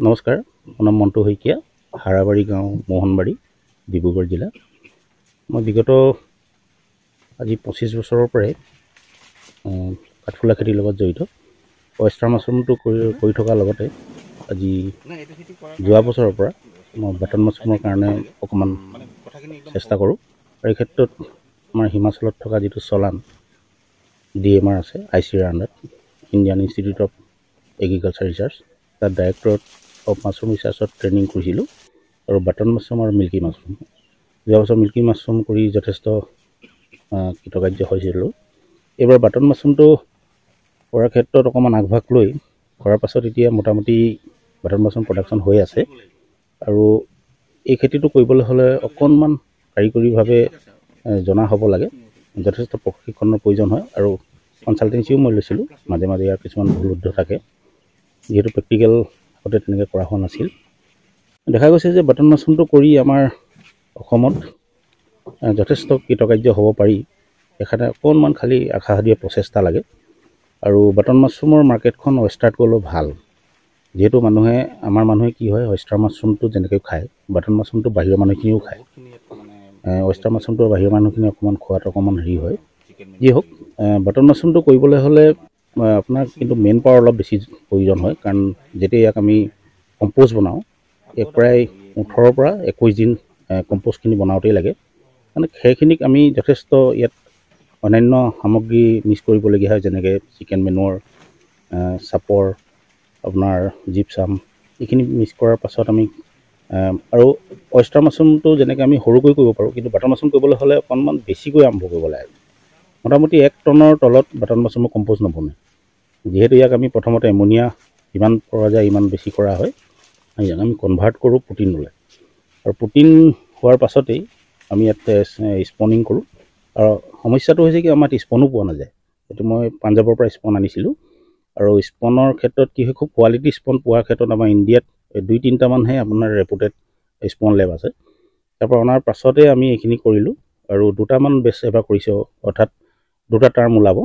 নমস্কাৰ, মোৰ নাম মণ্টু শইকীয়া, হাৰাবাৰী গাঁও, মোহনবাৰী, ডিব্ৰুগড় জিলা। মই বিগত আজি 25 বছৰৰ পৰাই কাঠফুলা খেতিৰ লগত জড়িত। অয়েষ্টাৰ মাছৰুমটো কৰি থকাৰ লগতে আজি যোৱা বছৰৰ পৰা মই বাটন মাছৰুমৰ কাৰণে অকণমান চেষ্টা কৰোঁ। আৰু এই ক্ষেত্ৰত আমাৰ হিমাচলত থকা যিটো চলান DMR আছে, ICAR আণ্ডাৰত, Indian institute of agriculture research, তাত ডাইৰেক্টৰেট অফ মাছৰুম ৰিচাৰ্চত ট্ৰেইনিং কৰিছিলোঁ। আৰু বাটন মাছৰুম আৰু মিল্কী মাছৰুম, যোৱা বছৰ মিল্কী মাছৰুম কৰি যথেষ্ট কৃতকাৰ্য হৈছিলোঁ। এইবাৰ বাটন মাছৰুমটো কৰাৰ ক্ষেত্ৰত অকণমান আগভাগ লৈ কৰাৰ পাছত এতিয়া মোটামুটি বাটন মাছৰুম প্ৰডাকশ্যন হৈ আছে। আৰু এই খেতিটো কৰিবলৈ হ'লে অকণমান কাৰিকৰীভাৱে জনা হ'ব লাগে, যথেষ্ট প্ৰশিক্ষণৰ প্ৰয়োজন হয়। আৰু কনচালটেঞ্চিও মই লৈছিলোঁ, মাজে মাজে ইয়াৰ কিছুমান ভুল শুদ্ধ থাকে, যিহেতু প্ৰেক্টিকেল আগতে তেনেকৈ কৰা হোৱা নাছিল। দেখা গৈছে যে বাটন মাছৰুমটো কৰি আমাৰ অসমত যথেষ্ট কৃতকাৰ্য হ'ব পাৰি। এখানে অকণমান খালী আশা দিয়া প্ৰচেষ্টা লাগে। আৰু বাটন মাছৰুমৰ মাৰ্কেটখন ৱেষ্টাৰ্টকৈ ভাল, যিহেতু আমাৰ মানুহে কি হয়, অয়েষ্টাৰ মাছৰুমটো যেনেকৈ খায়, বাটন মাছৰুমটো বাহিৰৰ মানুহখিনিও খায়। অয়েষ্টাৰ মাছৰুমটো বাহিৰৰ মানুহখিনি অকণমান খোৱাত অকণমান হেৰি হয়। যি হওক, বাটন মাছৰুমটো কৰিবলৈ হ'লে আপোনাৰ কিন্তু মেইন পাৱাৰ অলপ বেছি প্ৰয়োজন হয়, কাৰণ যেতিয়া ইয়াক আমি কম্প'ষ্ট বনাওঁ, প্ৰায় 18 পৰা 21 দিন কম্প'ষ্টখিনি বনাওঁতেই লাগে। মানে খেৰখিনিক আমি যথেষ্ট ইয়াত অন্যান্য সামগ্ৰী মিক্স কৰিবলগীয়া হয়, যেনেকৈ চিকেন মেনুৱৰ, চাপৰ, আপোনাৰ জিপচাম, এইখিনি মিক্স কৰাৰ পাছত আমি আৰু অয়েষ্টাৰ মাছৰুমটো যেনেকৈ আমি সৰুকৈ কৰিব পাৰোঁ, কিন্তু বাটন মাছৰুম কৰিবলৈ হ'লে অকণমান বেছিকৈ আৰম্ভ কৰিব লাগে। মোটামুটি 1 টনৰ তলত বাটন মাছৰুমৰ কম্প'ষ্ট নবনে, যিহেতু ইয়াক আমি প্ৰথমতে এমনিয়া যিমান পৰা যায় ইমান বেছি কৰা হয়। ইয়াক আমি কনভাৰ্ট কৰোঁ প্ৰটিনলৈ, আৰু প্ৰটিন হোৱাৰ পাছতেই আমি ইয়াত স্পনিং কৰোঁ। আৰু সমস্যাটো হৈছে কি, আমাৰ স্পনো পোৱা নাযায়। এইটো মই পাঞ্জাৱৰ পৰা স্পন আনিছিলোঁ। আৰু স্পনৰ ক্ষেত্ৰত কি হয়, খুব কোৱালিটি স্পন পোৱাৰ ক্ষেত্ৰত আমাৰ ইণ্ডিয়াত 2-3টামানহে আপোনাৰ ৰেপুটেড স্পন লেব আছে। তাৰপৰা অনাৰ পাছতে আমি এইখিনি কৰিলোঁ, আৰু 2টামান বেছ এবাৰ কৰিছোঁ, অৰ্থাৎ 2টা টাৰ্ম ওলাব।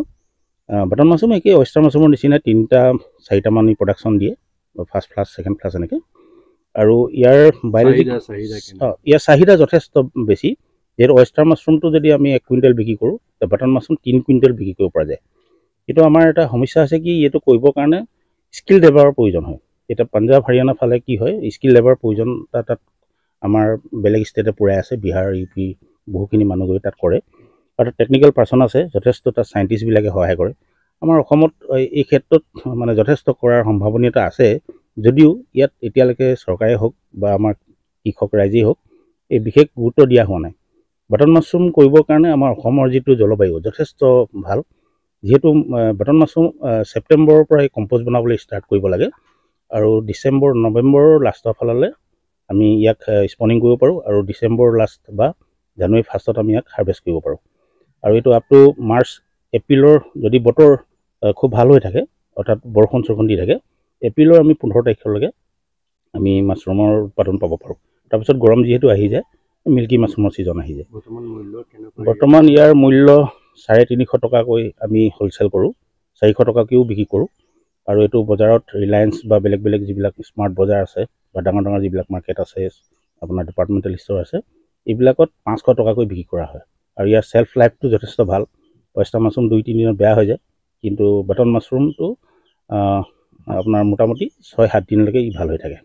বাটন মাছৰুম একেই অয়েষ্টাৰ মাছৰুমৰ নিচিনা 3-4টামান প্ৰডাকশ্যন দিয়ে, ফাৰ্ষ্ট ফ্লাছ, ছেকেণ্ড ফ্লাছ এনেকৈ। আৰু ইয়াৰ ইয়াৰ চাহিদা যথেষ্ট বেছি, যিহেতু অয়েষ্টাৰ মাছৰুমটো যদি আমি 1 কুইণ্টেল বিক্ৰী কৰোঁ, বাটন মাছৰুম 3 কুইণ্টেল বিক্ৰী কৰিব পৰা যায়। কিন্তু আমাৰ এটা সমস্যা আছে কি, এইটো কৰিবৰ কাৰণে স্কিল লেবাৰৰ প্ৰয়োজন হয়। এতিয়া পাঞ্জাৱ হাৰিয়ানা ফালে কি হয়, স্কিল লেবাৰৰ প্ৰয়োজন তাত আমাৰ বেলেগ ষ্টেটে পূৰাই আছে, বিহাৰ, UP বহুখিনি মানুহ গৈ তাত কৰে। আৰু তাত টেকনিকেল পাৰ্চন আছে, যথেষ্ট তাত চাইণ্টিষ্টবিলাকে সহায় কৰে। আমাৰ অসমত এই ক্ষেত্ৰত মানে যথেষ্ট কৰাৰ সম্ভাৱনীয়তা আছে, যদিও ইয়াত এতিয়ালৈকে চৰকাৰে হওক বা আমাৰ কৃষক ৰাইজেই হওক, এই বিশেষ গুৰুত্ব দিয়া হোৱা নাই। বাটন মাছৰুম কৰিবৰ কাৰণে আমাৰ অসমৰ যিটো জলবায়ু যথেষ্ট ভাল, যিহেতু বাটন মাছৰুম ছেপ্টেম্বৰৰ পৰা কম্প'ষ্ট বনাবলৈ ষ্টাৰ্ট কৰিব লাগে, আৰু নৱেম্বৰৰ লাষ্টৰ ফাললৈ আমি ইয়াক স্পনিং কৰিব পাৰোঁ, আৰু ডিচেম্বৰ লাষ্ট বা জানুৱাৰী ফাৰ্ষ্টত আমি ইয়াক হাৰ্ভেষ্ট কৰিব পাৰোঁ। আৰু এইটো আপ টু মাৰ্চ, এপ্ৰিলৰ যদি বতৰ খুব ভাল হৈ থাকে, অৰ্থাৎ বৰষুণ দি থাকে, এপ্ৰিলৰ আমি 15 তাৰিখলৈকে আমি মাছৰুমৰ উৎপাদন পাব পাৰোঁ। তাৰপিছত গৰম যিহেতু আহি যায়, মিল্কী মাছৰুমৰ ছিজন আহি যায়। বৰ্তমান ইয়াৰ মূল্য 350 টকাকৈ আমি হোলচেল কৰোঁ, 400 টকাকৈও বিক্ৰী কৰোঁ। আৰু এইটো বজাৰত ৰিলায়েন্স বা বেলেগ যিবিলাক স্মাৰ্ট বজাৰ আছে, বা ডাঙৰ যিবিলাক মাৰ্কেট আছে, আপোনাৰ ডিপাৰ্টমেণ্টেল ষ্ট'ৰ আছে, এইবিলাকত 500 টকাকৈ বিক্ৰী কৰা হয়। আৰু ইয়াৰ চেল্ফ লাইফটো যথেষ্ট ভাল। অয়েষ্টাৰ মাছৰুম 2-3 দিনত বেয়া হৈ যায়, কিন্তু বাটন মাছৰুমটো আপোনাৰ মোটামুটি 6-7 দিনলৈকে ই ভাল হৈ থাকে।